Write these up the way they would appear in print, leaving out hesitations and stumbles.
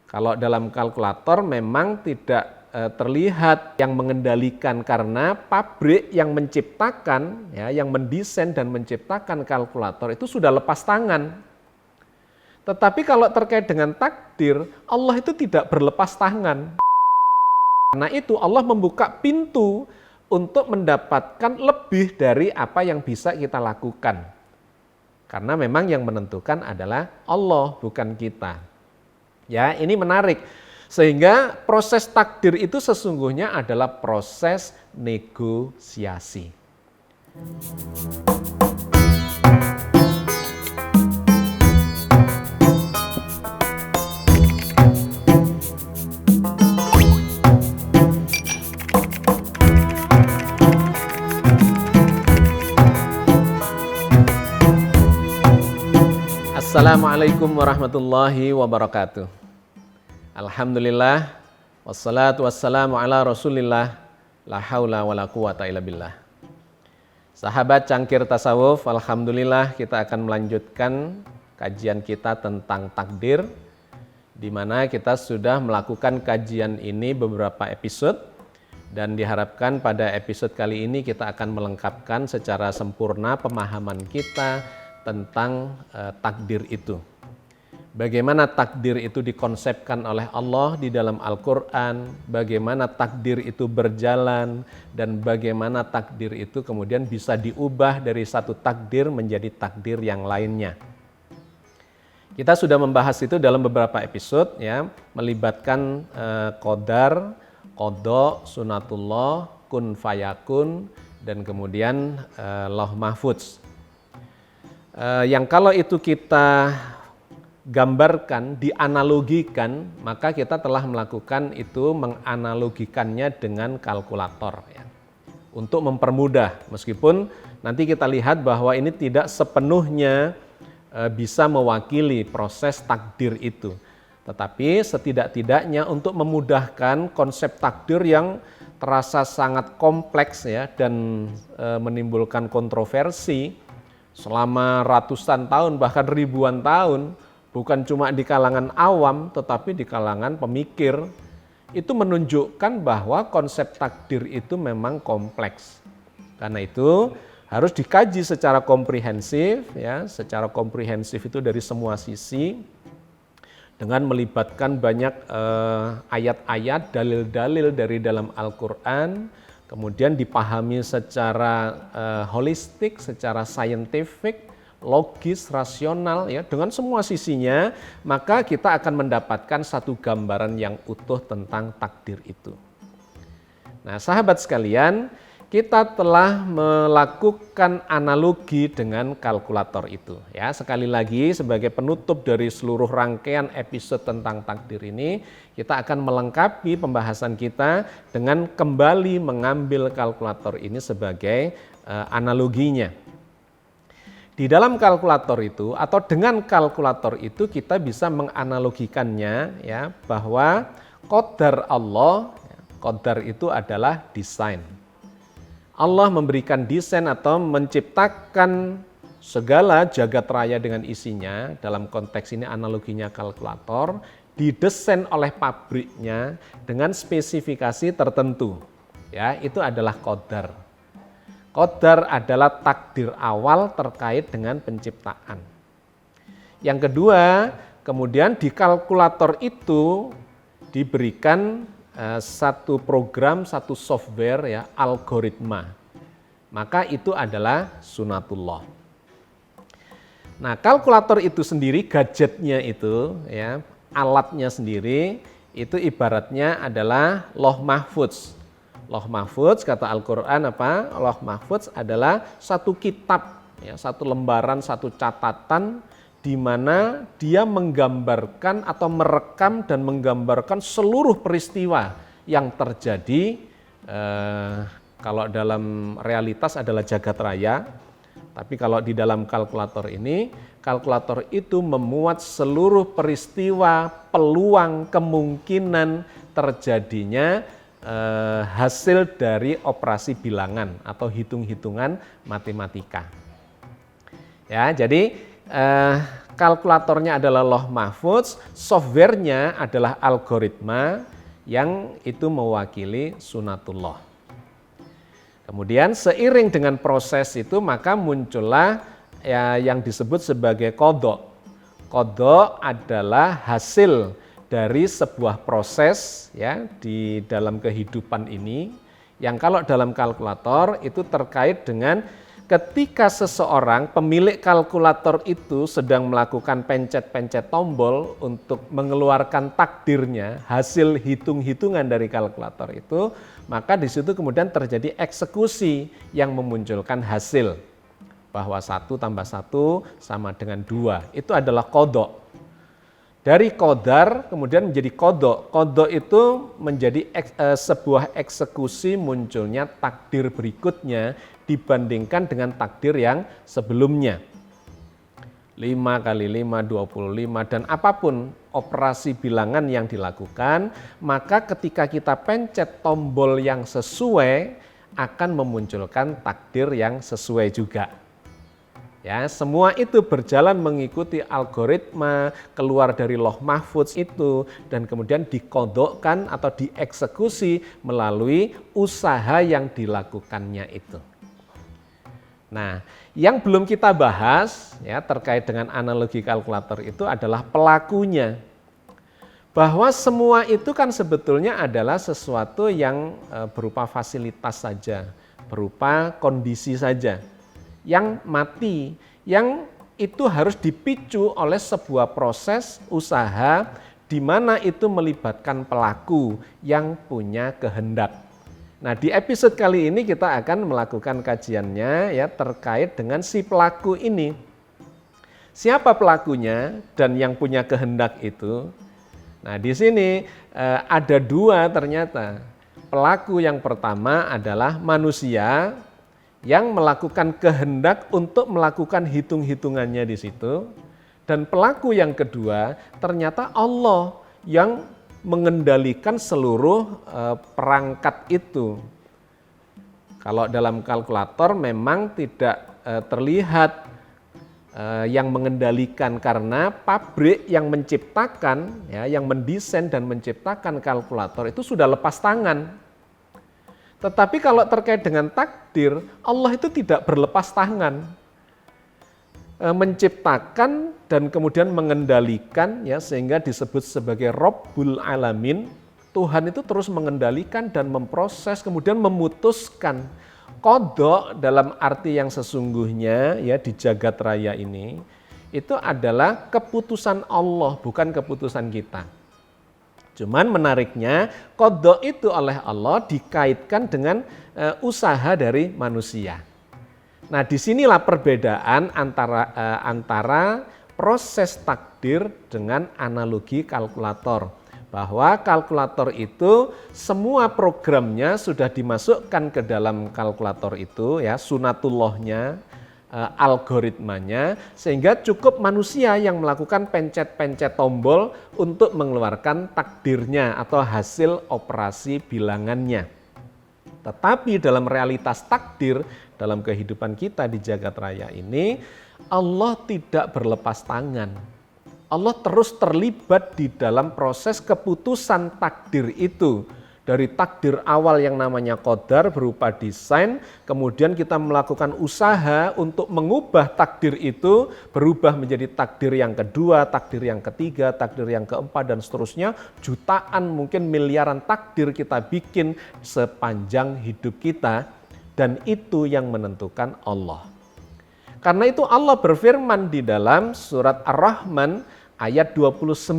Kalau dalam kalkulator memang tidak terlihat yang mengendalikan karena pabrik yang menciptakan, ya, yang mendesain dan menciptakan kalkulator itu sudah lepas tangan. Tetapi kalau terkait dengan takdir, Allah itu tidak berlepas tangan. Karena itu Allah membuka pintu untuk mendapatkan lebih dari apa yang bisa kita lakukan. Karena memang yang menentukan adalah Allah, bukan kita. Ya, ini menarik. Sehingga proses takdir itu sesungguhnya adalah proses negosiasi. Assalamualaikum warahmatullahi wabarakatuh. Alhamdulillah, wassalatu wassalamu ala rasulillah, la haula wa la quwata illa billah. Sahabat cangkir tasawuf, alhamdulillah kita akan melanjutkan kajian kita tentang takdir, di mana kita sudah melakukan kajian ini beberapa episode, dan diharapkan pada episode kali ini kita akan melengkapkan secara sempurna pemahaman kita tentang takdir itu. Bagaimana takdir itu dikonsepkan oleh Allah di dalam Al-Quran, bagaimana takdir itu berjalan, dan bagaimana takdir itu kemudian bisa diubah dari satu takdir menjadi takdir yang lainnya. Kita sudah membahas itu dalam beberapa episode, ya, melibatkan qadar, qadha, sunatullah, kun fayakun, dan kemudian lauh mahfudz. Yang kalau itu kita gambarkan, dianalogikan, maka kita telah melakukan itu menganalogikannya dengan kalkulator, ya, untuk mempermudah. Meskipun nanti kita lihat bahwa ini tidak sepenuhnya bisa mewakili proses takdir itu, tetapi setidak-tidaknya untuk memudahkan konsep takdir yang terasa sangat kompleks, ya, dan menimbulkan kontroversi selama ratusan tahun bahkan ribuan tahun. Bukan cuma di kalangan awam, tetapi di kalangan pemikir. Itu menunjukkan bahwa konsep takdir itu memang kompleks. Karena itu harus dikaji secara komprehensif, ya, secara komprehensif itu dari semua sisi, dengan melibatkan banyak ayat-ayat, dalil-dalil dari dalam Al-Quran, kemudian dipahami secara holistik, secara saintifik, logis, rasional, ya, dengan semua sisinya, maka kita akan mendapatkan satu gambaran yang utuh tentang takdir itu. Nah, sahabat sekalian, kita telah melakukan analogi dengan kalkulator itu, ya. Sekali lagi sebagai penutup dari seluruh rangkaian episode tentang takdir ini, kita akan melengkapi pembahasan kita dengan kembali mengambil kalkulator ini sebagai analoginya. Di dalam kalkulator itu atau dengan kalkulator itu kita bisa menganalogikannya, ya, bahwa qadar Allah, qadar itu adalah desain. Allah memberikan desain atau menciptakan segala jagat raya dengan isinya, dalam konteks ini analoginya kalkulator, didesain oleh pabriknya dengan spesifikasi tertentu. Ya, itu adalah qadar. Qadar adalah takdir awal terkait dengan penciptaan. Yang kedua, kemudian di kalkulator itu diberikan satu program, satu software, ya, algoritma. Maka itu adalah sunatullah. Nah, kalkulator itu sendiri, gadgetnya itu, ya, alatnya sendiri, itu ibaratnya adalah lauh mahfudz. Lauh mahfudz, kata Al-Quran apa? Lauh mahfudz adalah satu kitab, ya, satu lembaran, satu catatan, di mana dia menggambarkan atau merekam dan menggambarkan seluruh peristiwa yang terjadi. Kalau dalam realitas adalah jagat raya, tapi kalau di dalam kalkulator ini, kalkulator itu memuat seluruh peristiwa, peluang, kemungkinan terjadinya hasil dari operasi bilangan atau hitung-hitungan matematika. Ya, jadi kalkulatornya adalah Lauh Mahfudz, softwarenya adalah algoritma yang itu mewakili sunatullah. Kemudian seiring dengan proses itu maka muncullah yang disebut sebagai qadha. Qadha adalah hasil dari sebuah proses ya di dalam kehidupan ini yang kalau dalam kalkulator itu terkait dengan ketika seseorang pemilik kalkulator itu sedang melakukan pencet-pencet tombol untuk mengeluarkan takdirnya, hasil hitung-hitungan dari kalkulator itu, maka di situ kemudian terjadi eksekusi yang memunculkan hasil bahwa 1 tambah 1 sama dengan 2. Itu adalah qadha. Dari qadar kemudian menjadi qadha. Qadha itu menjadi sebuah eksekusi munculnya takdir berikutnya dibandingkan dengan takdir yang sebelumnya. 5 kali 5, 25 dan apapun operasi bilangan yang dilakukan, maka ketika kita pencet tombol yang sesuai akan memunculkan takdir yang sesuai juga. Ya, semua itu berjalan mengikuti algoritma keluar dari Lauh Mahfudz itu dan kemudian diqadhakan atau dieksekusi melalui usaha yang dilakukannya itu. Nah, yang belum kita bahas ya terkait dengan analogi kalkulator itu adalah pelakunya. Bahwa semua itu kan sebetulnya adalah sesuatu yang berupa fasilitas saja, berupa kondisi saja. Yang mati, yang itu harus dipicu oleh sebuah proses usaha di mana itu melibatkan pelaku yang punya kehendak. Nah, di episode kali ini kita akan melakukan kajiannya ya terkait dengan si pelaku ini. Siapa pelakunya dan yang punya kehendak itu? Nah, di sini ada 2 ternyata. Pelaku yang pertama adalah manusia yang melakukan kehendak untuk melakukan hitung-hitungannya di situ. Dan pelaku yang kedua ternyata Allah yang mengendalikan seluruh perangkat itu. Kalau dalam kalkulator memang tidak terlihat yang mengendalikan karena pabrik yang menciptakan, ya, yang mendesain dan menciptakan kalkulator itu sudah lepas tangan. Tetapi kalau terkait dengan takdir, Allah itu tidak berlepas tangan. Menciptakan dan kemudian mengendalikan ya sehingga disebut sebagai Rabbul Alamin. Tuhan itu terus mengendalikan dan memproses kemudian memutuskan. Qadha dalam arti yang sesungguhnya ya di jagat raya ini itu adalah keputusan Allah bukan keputusan kita. Cuman menariknya qadha itu oleh Allah dikaitkan dengan usaha dari manusia. Nah, disinilah perbedaan antara proses takdir dengan analogi kalkulator. Bahwa kalkulator itu semua programnya sudah dimasukkan ke dalam kalkulator itu, ya sunatullahnya, algoritmanya, sehingga cukup manusia yang melakukan pencet-pencet tombol untuk mengeluarkan takdirnya atau hasil operasi bilangannya. Tetapi dalam realitas takdir, dalam kehidupan kita di jagat raya ini, Allah tidak berlepas tangan. Allah terus terlibat di dalam proses keputusan takdir itu. Dari takdir awal yang namanya qadar berupa desain, kemudian kita melakukan usaha untuk mengubah takdir itu, berubah menjadi takdir yang kedua, takdir yang ketiga, takdir yang keempat, dan seterusnya. Jutaan mungkin miliaran takdir kita bikin sepanjang hidup kita, dan itu yang menentukan Allah. Karena itu Allah berfirman di dalam surat Ar-Rahman ayat 29,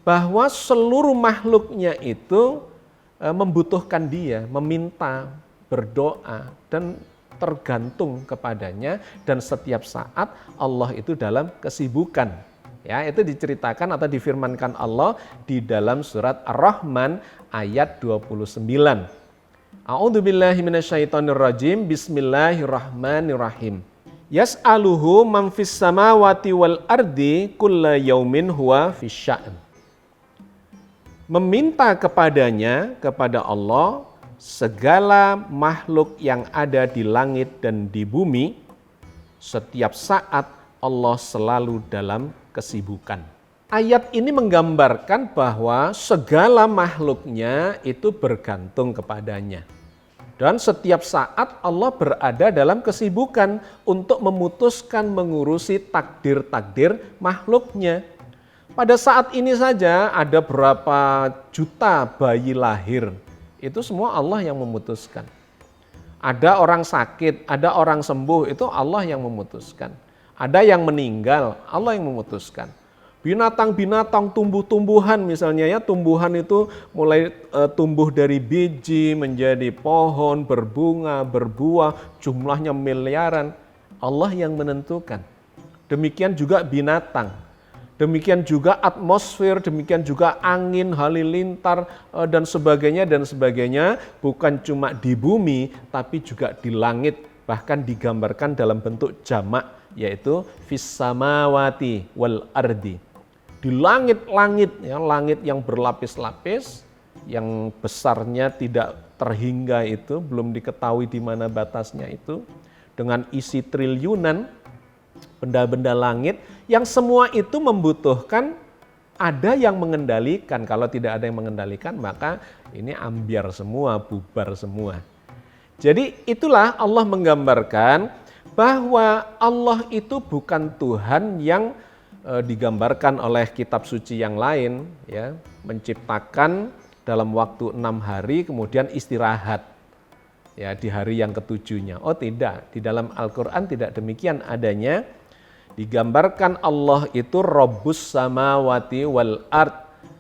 bahwa seluruh makhluknya itu membutuhkan Dia, meminta, berdoa, dan tergantung kepadanya, dan setiap saat Allah itu dalam kesibukan. Ya, itu diceritakan atau difirmankan Allah di dalam surat Ar-Rahman ayat 29. A'udzubillahi minasyaitonirrajim. Bismillahirrahmanirrahim. Yas'aluhu man fis samawati wal ardi kulla yaumin huwa fisya'an. Meminta kepadanya, kepada Allah, segala makhluk yang ada di langit dan di bumi, setiap saat Allah selalu dalam kesibukan. Ayat ini menggambarkan bahwa segala makhluknya itu bergantung kepadanya. Dan setiap saat Allah berada dalam kesibukan untuk memutuskan mengurusi takdir-takdir makhluknya. Pada saat ini saja ada berapa juta bayi lahir, itu semua Allah yang memutuskan. Ada orang sakit, ada orang sembuh, itu Allah yang memutuskan. Ada yang meninggal, Allah yang memutuskan. Binatang-binatang, tumbuh-tumbuhan misalnya ya, tumbuhan itu mulai tumbuh dari biji menjadi pohon, berbunga, berbuah, jumlahnya miliaran. Allah yang menentukan. Demikian juga binatang. Demikian juga atmosfer, demikian juga angin, halilintar, dan sebagainya, bukan cuma di bumi, tapi juga di langit, bahkan digambarkan dalam bentuk jamak, yaitu fis samawati wal ardi. Di langit-langit, ya, langit yang berlapis-lapis, yang besarnya tidak terhingga itu, belum diketahui di mana batasnya itu, dengan isi triliunan benda-benda langit, yang semua itu membutuhkan ada yang mengendalikan. Kalau tidak ada yang mengendalikan, maka ini ambiar semua, bubar semua. Jadi itulah Allah menggambarkan bahwa Allah itu bukan Tuhan yang digambarkan oleh kitab suci yang lain, ya, menciptakan dalam waktu 6 hari kemudian istirahat, ya, di hari yang ketujuhnya. Oh tidak, di dalam Al-Quran tidak demikian adanya. Digambarkan Allah itu Rabbus samawati wal ard,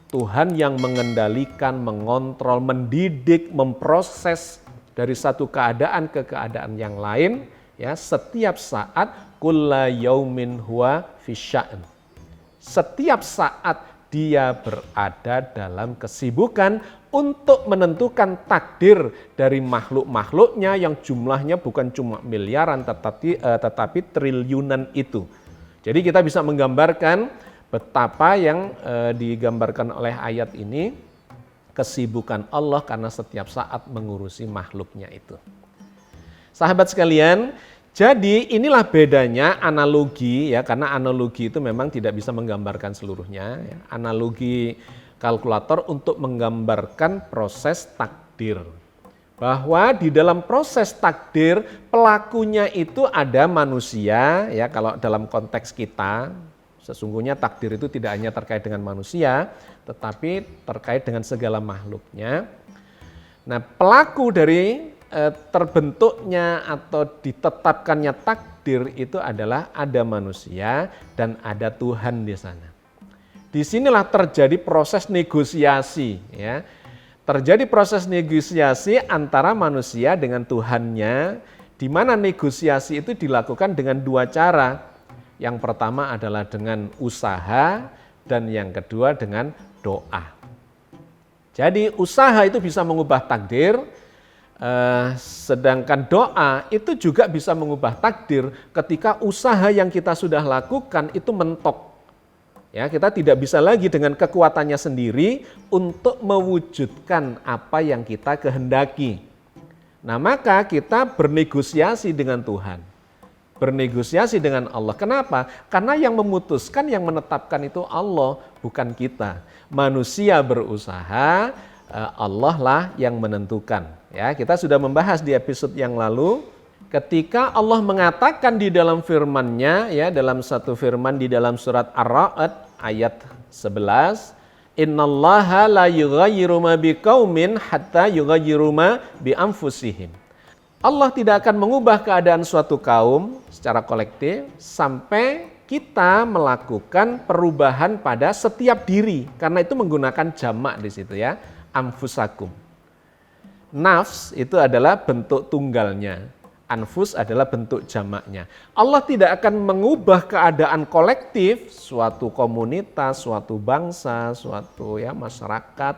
Tuhan yang mengendalikan, mengontrol, mendidik, memproses dari satu keadaan ke keadaan yang lain, ya, setiap saat, kulla yaumin huwa fisya'an. Setiap saat dia berada dalam kesibukan untuk menentukan takdir dari makhluk-makhluknya yang jumlahnya bukan cuma miliaran tetapi triliunan itu. Jadi kita bisa menggambarkan betapa yang digambarkan oleh ayat ini, kesibukan Allah karena setiap saat mengurusi makhluknya itu. Sahabat sekalian, jadi inilah bedanya analogi, ya, karena analogi itu memang tidak bisa menggambarkan seluruhnya, ya. Analogi kalkulator untuk menggambarkan proses takdir. Bahwa di dalam proses takdir pelakunya itu ada manusia, ya, kalau dalam konteks kita sesungguhnya takdir itu tidak hanya terkait dengan manusia, tetapi terkait dengan segala makhluknya. Nah, pelaku dari terbentuknya atau ditetapkannya takdir itu adalah ada manusia dan ada Tuhan di sana. Disinilah terjadi proses negosiasi, ya. Terjadi proses negosiasi antara manusia dengan Tuhannya, di mana negosiasi itu dilakukan dengan dua cara. Yang pertama adalah dengan usaha dan yang kedua dengan doa. Jadi usaha itu bisa mengubah takdir, sedangkan doa itu juga bisa mengubah takdir ketika usaha yang kita sudah lakukan itu mentok. Ya, kita tidak bisa lagi dengan kekuatannya sendiri untuk mewujudkan apa yang kita kehendaki. Nah, maka kita bernegosiasi dengan Tuhan. Bernegosiasi dengan Allah. Kenapa? Karena yang memutuskan, yang menetapkan itu Allah, bukan kita. Manusia berusaha, Allah lah yang menentukan. Ya, kita sudah membahas di episode yang lalu ketika Allah mengatakan di dalam firman-Nya, ya, dalam satu firman di dalam surat Ar-Ra'd ayat 11, innallaha la yughayyiru ma biqaumin hatta yughayyiru ma bi anfusihim. Allah tidak akan mengubah keadaan suatu kaum secara kolektif sampai kita melakukan perubahan pada setiap diri, karena itu menggunakan jamak di situ, ya. Anfusakum. Nafs itu adalah bentuk tunggalnya, anfus adalah bentuk jamaknya. Allah tidak akan mengubah keadaan kolektif suatu komunitas, suatu bangsa, suatu, ya, masyarakat,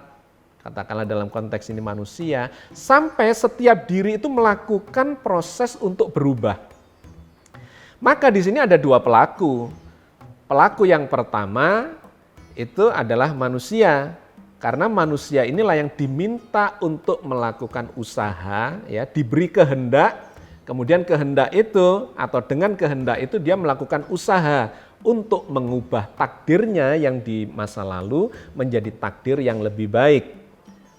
katakanlah dalam konteks ini manusia, sampai setiap diri itu melakukan proses untuk berubah. Maka di sini ada dua pelaku. Pelaku yang pertama itu adalah manusia. Karena manusia inilah yang diminta untuk melakukan usaha, ya, diberi kehendak Kemudian kehendak itu atau dengan kehendak itu dia melakukan usaha untuk mengubah takdirnya yang di masa lalu menjadi takdir yang lebih baik.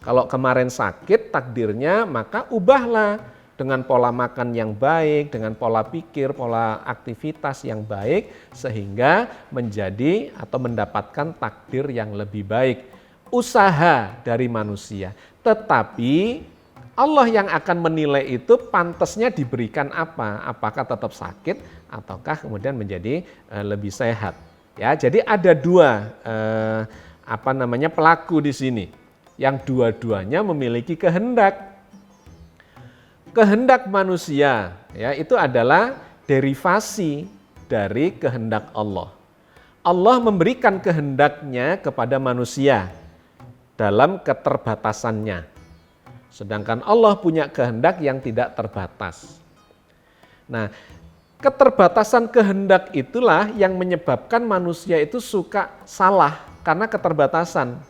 Kalau kemarin sakit takdirnya, maka ubahlah dengan pola makan yang baik, dengan pola pikir, pola aktivitas yang baik, sehingga menjadi atau mendapatkan takdir yang lebih baik. Usaha dari manusia. Tetapi Allah yang akan menilai itu pantasnya diberikan apa? Apakah tetap sakit ataukah kemudian menjadi lebih sehat? Ya, jadi ada dua pelaku di sini yang dua-duanya memiliki kehendak. Kehendak manusia ya itu adalah derivasi dari kehendak Allah. Allah memberikan kehendaknya kepada manusia dalam keterbatasannya. Sedangkan Allah punya kehendak yang tidak terbatas. Nah, keterbatasan kehendak itulah yang menyebabkan manusia itu suka salah karena keterbatasan.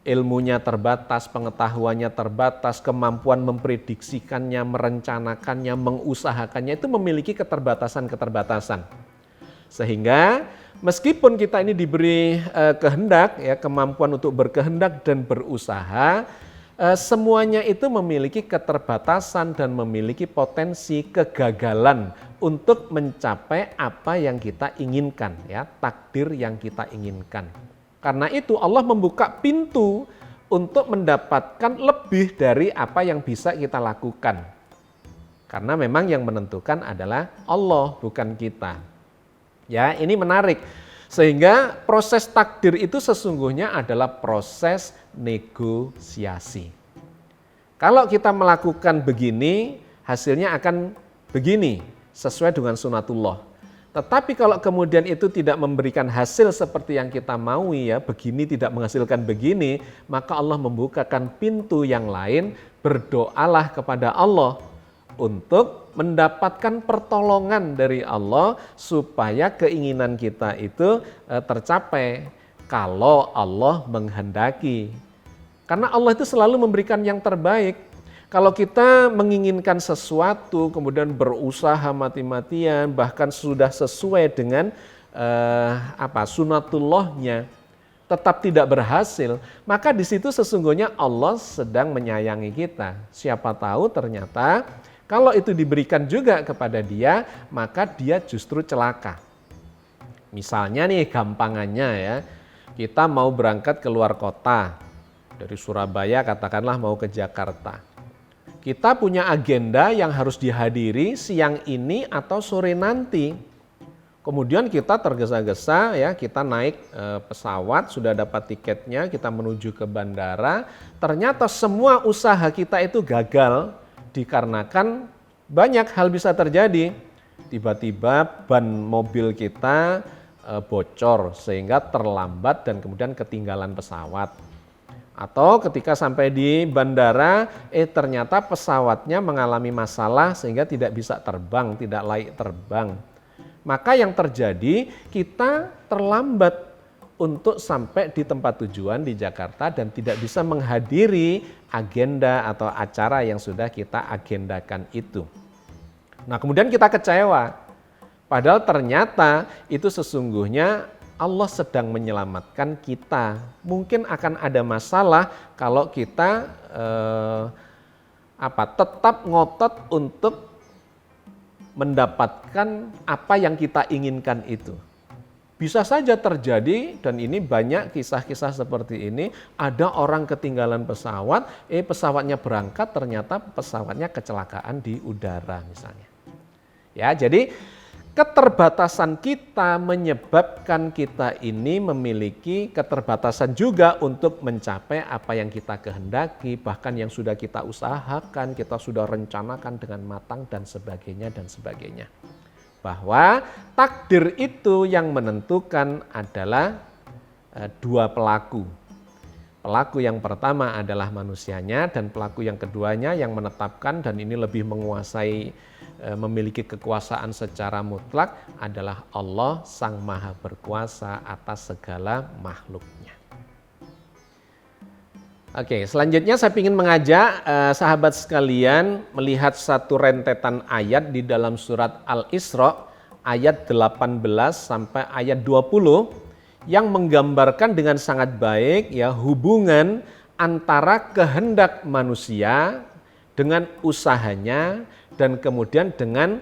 Ilmunya terbatas, pengetahuannya terbatas, kemampuan memprediksikannya, merencanakannya, mengusahakannya itu memiliki keterbatasan-keterbatasan. Sehingga meskipun kita ini diberi kehendak, ya kemampuan untuk berkehendak dan berusaha, semuanya itu memiliki keterbatasan dan memiliki potensi kegagalan untuk mencapai apa yang kita inginkan, ya takdir yang kita inginkan. Karena itu Allah membuka pintu untuk mendapatkan lebih dari apa yang bisa kita lakukan. Karena memang yang menentukan adalah Allah, bukan kita. Ya, ini menarik. Sehingga proses takdir itu sesungguhnya adalah proses negosiasi. Kalau kita melakukan begini, hasilnya akan begini, sesuai dengan sunatullah. Tetapi kalau kemudian itu tidak memberikan hasil seperti yang kita maui, ya begini tidak menghasilkan begini, maka Allah membukakan pintu yang lain, berdoalah kepada Allah untuk mendapatkan pertolongan dari Allah supaya keinginan kita itu tercapai kalau Allah menghendaki. Karena Allah itu selalu memberikan yang terbaik. Kalau kita menginginkan sesuatu, kemudian berusaha mati-matian, bahkan sudah sesuai dengan sunatullahnya, tetap tidak berhasil, maka di situ sesungguhnya Allah sedang menyayangi kita. Siapa tahu ternyata kalau itu diberikan juga kepada dia, maka dia justru celaka. Misalnya nih gampangannya ya, kita mau berangkat ke luar kota, dari Surabaya katakanlah mau ke Jakarta. Kita punya agenda yang harus dihadiri siang ini atau sore nanti. Kemudian kita tergesa-gesa ya, kita naik pesawat, sudah dapat tiketnya, kita menuju ke bandara. Ternyata semua usaha kita itu gagal dikarenakan banyak hal bisa terjadi. Tiba-tiba ban mobil kita bocor sehingga terlambat dan kemudian ketinggalan pesawat. Atau ketika sampai di bandara, ternyata pesawatnya mengalami masalah sehingga tidak bisa terbang, tidak layak terbang. Maka yang terjadi, kita terlambat untuk sampai di tempat tujuan di Jakarta dan tidak bisa menghadiri agenda atau acara yang sudah kita agendakan itu. Nah, kemudian kita kecewa. Padahal ternyata itu sesungguhnya Allah sedang menyelamatkan kita. Mungkin akan ada masalah kalau kita tetap ngotot untuk mendapatkan apa yang kita inginkan itu. Bisa saja terjadi, dan ini banyak kisah-kisah seperti ini, ada orang ketinggalan pesawat, pesawatnya berangkat, ternyata pesawatnya kecelakaan di udara misalnya. Ya, jadi keterbatasan kita menyebabkan kita ini memiliki keterbatasan juga untuk mencapai apa yang kita kehendaki, bahkan yang sudah kita usahakan, kita sudah rencanakan dengan matang dan sebagainya dan sebagainya. Bahwa takdir itu yang menentukan adalah dua pelaku. Pelaku yang pertama adalah manusianya dan pelaku yang keduanya yang menetapkan dan ini lebih menguasai, memiliki kekuasaan secara mutlak adalah Allah Sang Maha Berkuasa atas segala makhluknya. Oke, selanjutnya saya ingin mengajak sahabat sekalian melihat satu rentetan ayat di dalam surat Al-Isra ayat 18 sampai ayat 20 yang menggambarkan dengan sangat baik ya hubungan antara kehendak manusia dengan usahanya dan kemudian dengan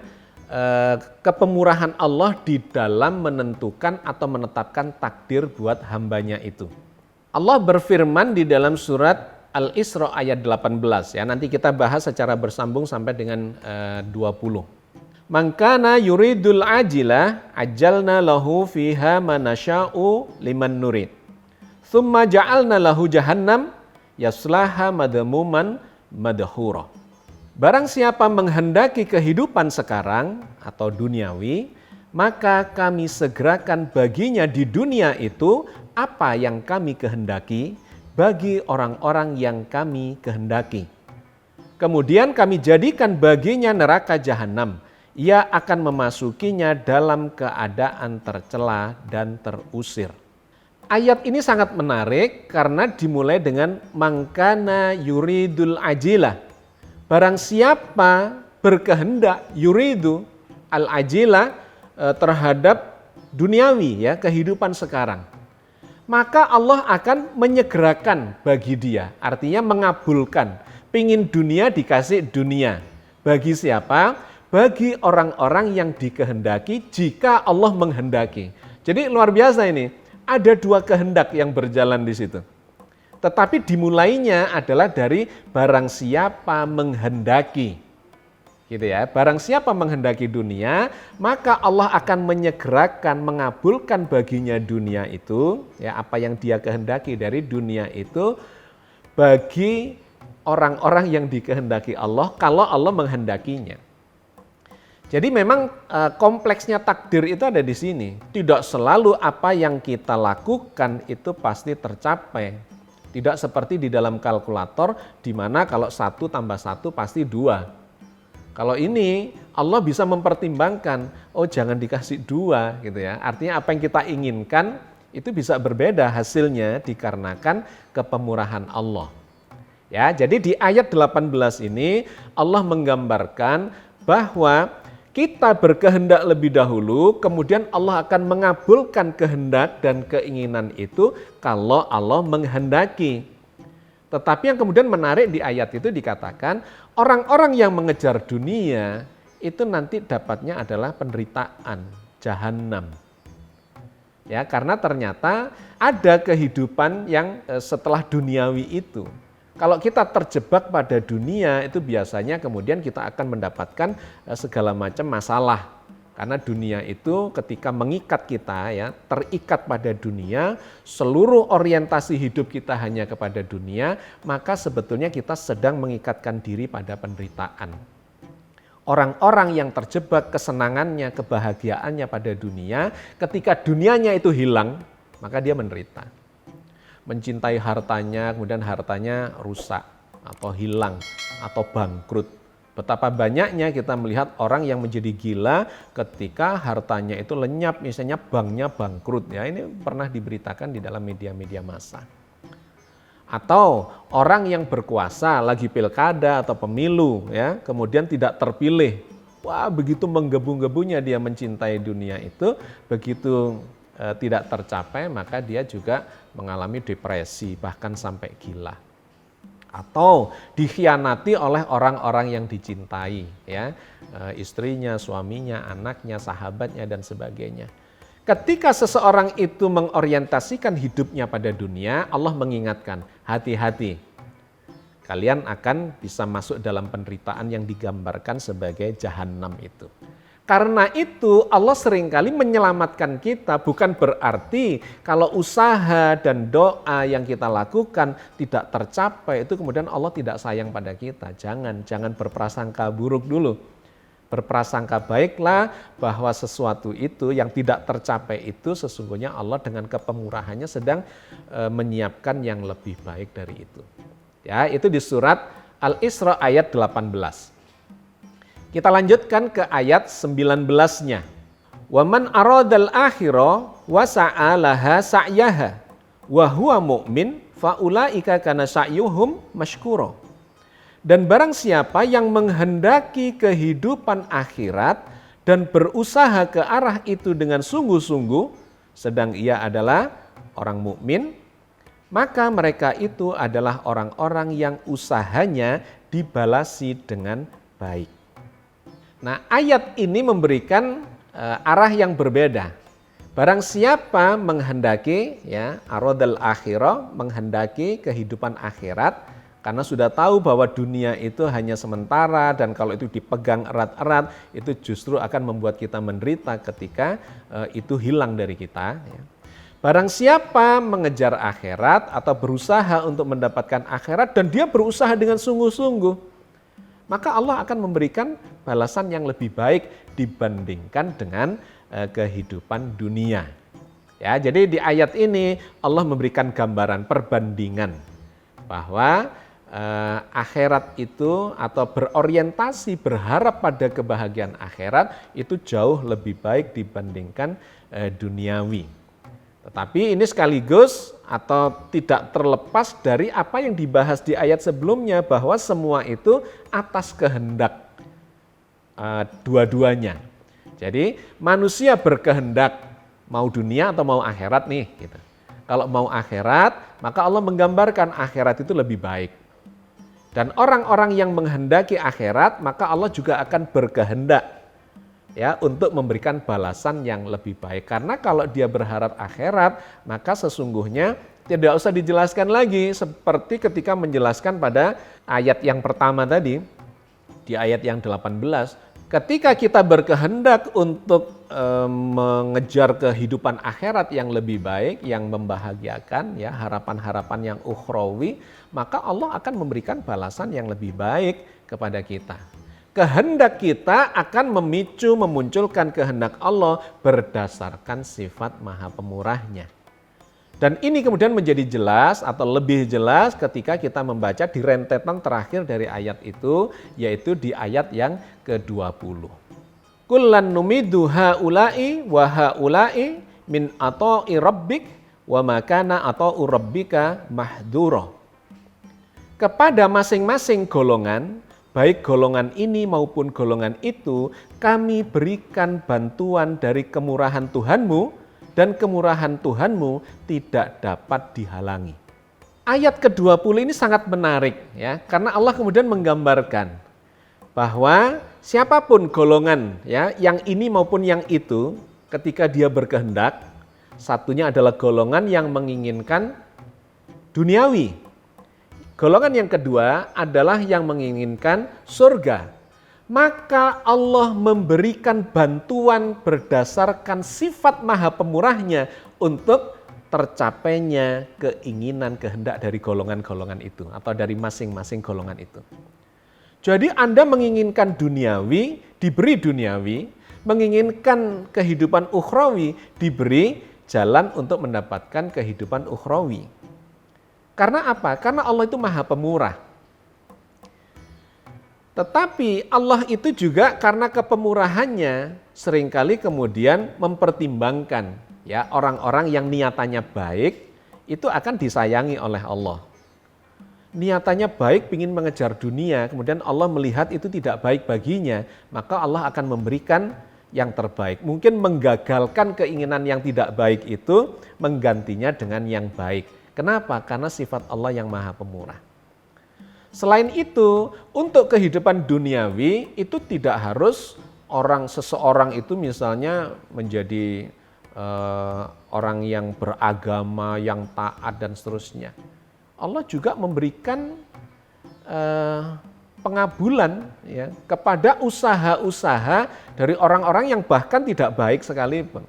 kepemurahan Allah di dalam menentukan atau menetapkan takdir buat hambanya itu. Allah berfirman di dalam surat Al-Isra ayat 18 ya. Nanti kita bahas secara bersambung sampai dengan 20. Man kana yuridul ajilah ajjalna lahu fiha ma nasya'u liman nurid. Tsumma ja'alna lahu jahannam yaslaha madmuman madhura. Barang siapa menghendaki kehidupan sekarang atau duniawi, maka kami segerakan baginya di dunia itu apa yang kami kehendaki bagi orang-orang yang kami kehendaki. Kemudian kami jadikan baginya neraka jahanam. Ia akan memasukinya dalam keadaan tercela dan terusir. Ayat ini sangat menarik karena dimulai dengan mangkana yuridul ajilah. Barang siapa berkehendak yuridu al-ajilah terhadap duniawi ya kehidupan sekarang, maka Allah akan menyegerakan bagi dia, artinya mengabulkan. Pingin dunia dikasih dunia. Bagi siapa? Bagi orang-orang yang dikehendaki jika Allah menghendaki. Jadi luar biasa ini, ada dua kehendak yang berjalan di situ. Tetapi dimulainya adalah dari barang siapa menghendaki. Gitu ya. Barang siapa menghendaki dunia, maka Allah akan menyegerakan, mengabulkan baginya dunia itu, ya apa yang dia kehendaki dari dunia itu bagi orang-orang yang dikehendaki Allah kalau Allah menghendakinya. Jadi memang kompleksnya takdir itu ada di sini. Tidak selalu apa yang kita lakukan itu pasti tercapai. Tidak seperti di dalam kalkulator di mana kalau 1 tambah 1 pasti 2. Kalau ini Allah bisa mempertimbangkan, oh jangan dikasih 2 gitu ya. Artinya apa yang kita inginkan itu bisa berbeda hasilnya dikarenakan kepemurahan Allah. Ya, jadi di ayat 18 ini Allah menggambarkan bahwa kita berkehendak lebih dahulu, kemudian Allah akan mengabulkan kehendak dan keinginan itu kalau Allah menghendaki. Tetapi yang kemudian menarik di ayat itu dikatakan, orang-orang yang mengejar dunia itu nanti dapatnya adalah penderitaan, jahanam. Ya, karena ternyata ada kehidupan yang setelah duniawi itu. Kalau kita terjebak pada dunia itu biasanya kemudian kita akan mendapatkan segala macam masalah. Karena dunia itu ketika mengikat kita ya, terikat pada dunia, seluruh orientasi hidup kita hanya kepada dunia, maka sebetulnya kita sedang mengikatkan diri pada penderitaan. Orang-orang yang terjebak kesenangannya, kebahagiaannya pada dunia, ketika dunianya itu hilang, maka dia menderita. Mencintai hartanya, kemudian hartanya rusak atau hilang atau bangkrut. Betapa banyaknya kita melihat orang yang menjadi gila ketika hartanya itu lenyap, misalnya banknya bangkrut. Ya, ini pernah diberitakan di dalam media-media massa. Atau orang yang berkuasa lagi pilkada atau pemilu, ya, kemudian tidak terpilih. Wah, begitu menggebu-gebunya dia mencintai dunia itu, begitu tidak tercapai maka dia juga mengalami depresi bahkan sampai gila. Atau dikhianati oleh orang-orang yang dicintai, ya, istrinya, suaminya, anaknya, sahabatnya dan sebagainya. Ketika seseorang itu mengorientasikan hidupnya pada dunia, Allah mengingatkan, hati-hati. Kalian akan bisa masuk dalam penderitaan yang digambarkan sebagai jahanam itu. Karena itu Allah seringkali menyelamatkan kita, bukan berarti kalau usaha dan doa yang kita lakukan tidak tercapai itu kemudian Allah tidak sayang pada kita. Jangan berprasangka buruk dulu. Berprasangka baiklah bahwa sesuatu itu yang tidak tercapai itu sesungguhnya Allah dengan kepemurahannya sedang menyiapkan yang lebih baik dari itu. Ya, itu di surat Al-Isra ayat 18. Kita lanjutkan ke ayat 19-nya. Wa man aradal akhirah wa sa'alaha sa'yaha wa huwa mu'min faulaika kana sa'yuhum masykura. Dan barang siapa yang menghendaki kehidupan akhirat dan berusaha ke arah itu dengan sungguh-sungguh, sedang ia adalah orang mukmin, maka mereka itu adalah orang-orang yang usahanya dibalasi dengan baik. Nah, ayat ini memberikan arah yang berbeda. Barang siapa menghendaki aradal akhirah, menghendaki kehidupan akhirat, karena sudah tahu bahwa dunia itu hanya sementara dan kalau itu dipegang erat-erat itu justru akan membuat kita menderita ketika itu hilang dari kita. Barang siapa mengejar akhirat atau berusaha untuk mendapatkan akhirat dan dia berusaha dengan sungguh-sungguh, maka Allah akan memberikan balasan yang lebih baik dibandingkan dengan kehidupan dunia. Ya, jadi di ayat ini Allah memberikan gambaran perbandingan bahwa akhirat itu atau berorientasi berharap pada kebahagiaan akhirat itu jauh lebih baik dibandingkan duniawi. Tetapi ini sekaligus atau tidak terlepas dari apa yang dibahas di ayat sebelumnya bahwa semua itu atas kehendak dua-duanya. Jadi manusia berkehendak mau dunia atau mau akhirat nih. Gitu. Kalau mau akhirat maka Allah menggambarkan akhirat itu lebih baik. Dan orang-orang yang menghendaki akhirat maka Allah juga akan berkehendak untuk memberikan balasan yang lebih baik. Karena kalau dia berharap akhirat, maka sesungguhnya tidak usah dijelaskan lagi seperti ketika menjelaskan pada ayat yang pertama tadi, di ayat yang 18, ketika kita berkehendak untuk mengejar kehidupan akhirat yang lebih baik, yang membahagiakan, harapan-harapan yang ukhrawi, maka Allah akan memberikan balasan yang lebih baik kepada kita. Kehendak kita akan memicu memunculkan kehendak Allah berdasarkan sifat Maha Pemurahnya. Dan ini kemudian menjadi jelas atau lebih jelas ketika kita membaca di rentetan terakhir dari ayat itu, yaitu di ayat yang ke-20. Kullan numidu haula'i wa haula'i min ata'i rabbik wa makana ata'u rabbika mahdura. Kepada masing-masing golongan, baik golongan ini maupun golongan itu, kami berikan bantuan dari kemurahan Tuhanmu dan kemurahan Tuhanmu tidak dapat dihalangi. Ayat ke-20 ini sangat menarik karena Allah kemudian menggambarkan bahwa siapapun golongan yang ini maupun yang itu ketika dia berkehendak, satunya adalah golongan yang menginginkan duniawi. Golongan yang kedua adalah yang menginginkan surga. Maka Allah memberikan bantuan berdasarkan sifat Maha Pemurahnya untuk tercapainya keinginan kehendak dari golongan-golongan itu atau dari masing-masing golongan itu. Jadi Anda menginginkan duniawi, diberi duniawi, menginginkan kehidupan ukhrawi, diberi jalan untuk mendapatkan kehidupan ukhrawi. Karena apa? Karena Allah itu Maha Pemurah. Tetapi Allah itu juga karena kepemurahannya seringkali kemudian mempertimbangkan orang-orang yang niatannya baik itu akan disayangi oleh Allah. Niatannya baik, ingin mengejar dunia, kemudian Allah melihat itu tidak baik baginya, maka Allah akan memberikan yang terbaik. Mungkin menggagalkan keinginan yang tidak baik itu, menggantinya dengan yang baik. Kenapa? Karena sifat Allah yang Maha Pemurah. Selain itu, untuk kehidupan duniawi itu tidak harus seseorang itu misalnya menjadi orang yang beragama, yang taat dan seterusnya. Allah juga memberikan pengabulan kepada usaha-usaha dari orang-orang yang bahkan tidak baik sekalipun.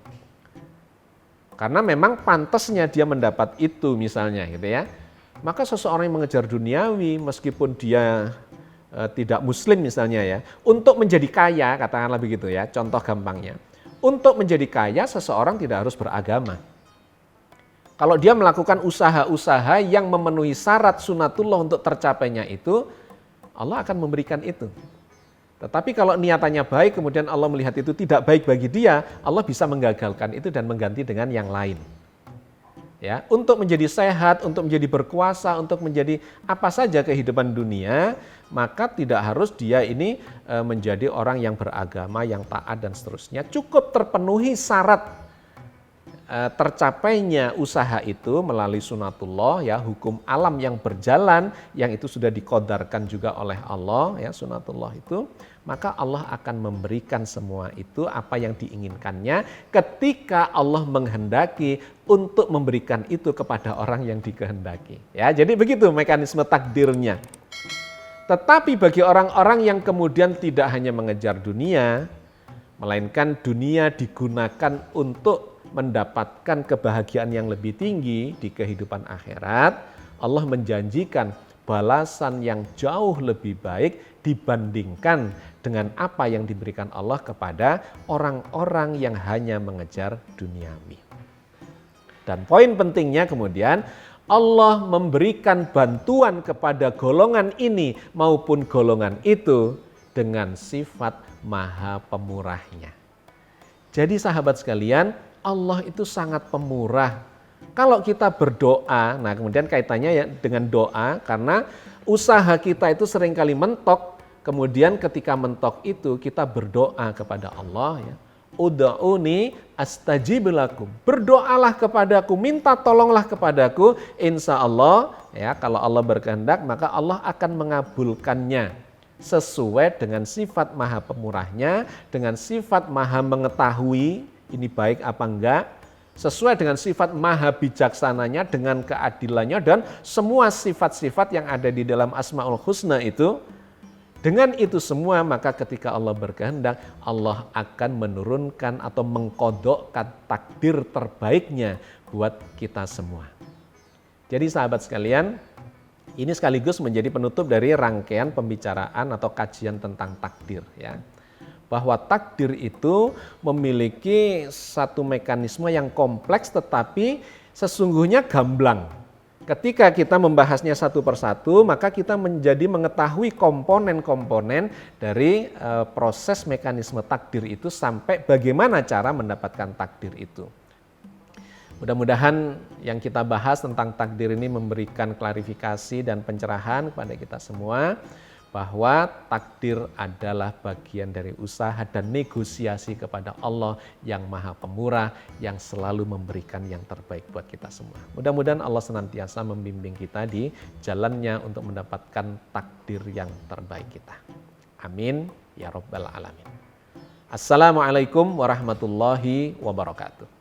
Karena memang pantasnya dia mendapat itu misalnya gitu ya. Maka seseorang yang mengejar duniawi meskipun dia tidak muslim misalnya untuk menjadi kaya, katakanlah begitu contoh gampangnya. Untuk menjadi kaya seseorang tidak harus beragama. Kalau dia melakukan usaha-usaha yang memenuhi syarat sunatullah untuk tercapainya itu, Allah akan memberikan itu. Tetapi kalau niatannya baik, kemudian Allah melihat itu tidak baik bagi dia, Allah bisa menggagalkan itu dan mengganti dengan yang lain. ya, untuk menjadi sehat, untuk menjadi berkuasa, untuk menjadi apa saja kehidupan dunia, maka tidak harus dia ini menjadi orang yang beragama, yang taat dan seterusnya. Cukup terpenuhi syarat tercapainya usaha itu melalui sunatullah, ya, hukum alam yang berjalan, yang itu sudah dikodarkan juga oleh Allah, ya, sunatullah itu, maka Allah akan memberikan semua itu apa yang diinginkannya ketika Allah menghendaki untuk memberikan itu kepada orang yang dikehendaki. Ya, jadi begitu mekanisme takdirnya. Tetapi bagi orang-orang yang kemudian tidak hanya mengejar dunia, melainkan dunia digunakan untuk mendapatkan kebahagiaan yang lebih tinggi di kehidupan akhirat, Allah menjanjikan balasan yang jauh lebih baik dibandingkan dengan apa yang diberikan Allah kepada orang-orang yang hanya mengejar duniawi. Dan poin pentingnya kemudian, Allah memberikan bantuan kepada golongan ini maupun golongan itu dengan sifat Maha Pemurahnya. Jadi sahabat sekalian, Allah itu sangat pemurah. Kalau kita berdoa, nah kemudian kaitannya ya dengan doa, karena usaha kita itu seringkali mentok, kemudian ketika mentok itu kita berdoa kepada Allah, ya. Ud'uni astajib lakum. Berdoalah kepadaku, minta tolonglah kepadaku, insya Allah, ya, kalau Allah berkehendak maka Allah akan mengabulkannya sesuai dengan sifat Maha Pemurahnya, dengan sifat Maha Mengetahui ini baik apa enggak, sesuai dengan sifat Maha Bijaksananya, dengan keadilannya, dan semua sifat-sifat yang ada di dalam Asmaul Husna itu. Dengan itu semua, maka ketika Allah berkehendak, Allah akan menurunkan atau mengkodokkan takdir terbaiknya buat kita semua. Jadi sahabat sekalian, ini sekaligus menjadi penutup dari rangkaian pembicaraan atau kajian tentang takdir, ya. Bahwa takdir itu memiliki satu mekanisme yang kompleks tetapi sesungguhnya gamblang. Ketika kita membahasnya satu persatu, maka kita menjadi mengetahui komponen-komponen dari proses mekanisme takdir itu sampai bagaimana cara mendapatkan takdir itu. Mudah-mudahan yang kita bahas tentang takdir ini memberikan klarifikasi dan pencerahan kepada kita semua, bahwa takdir adalah bagian dari usaha dan negosiasi kepada Allah yang Maha Pemurah, yang selalu memberikan yang terbaik buat kita semua. Mudah-mudahan Allah senantiasa membimbing kita di jalannya untuk mendapatkan takdir yang terbaik kita. Amin ya Rabbal Alamin. Assalamualaikum warahmatullahi wabarakatuh.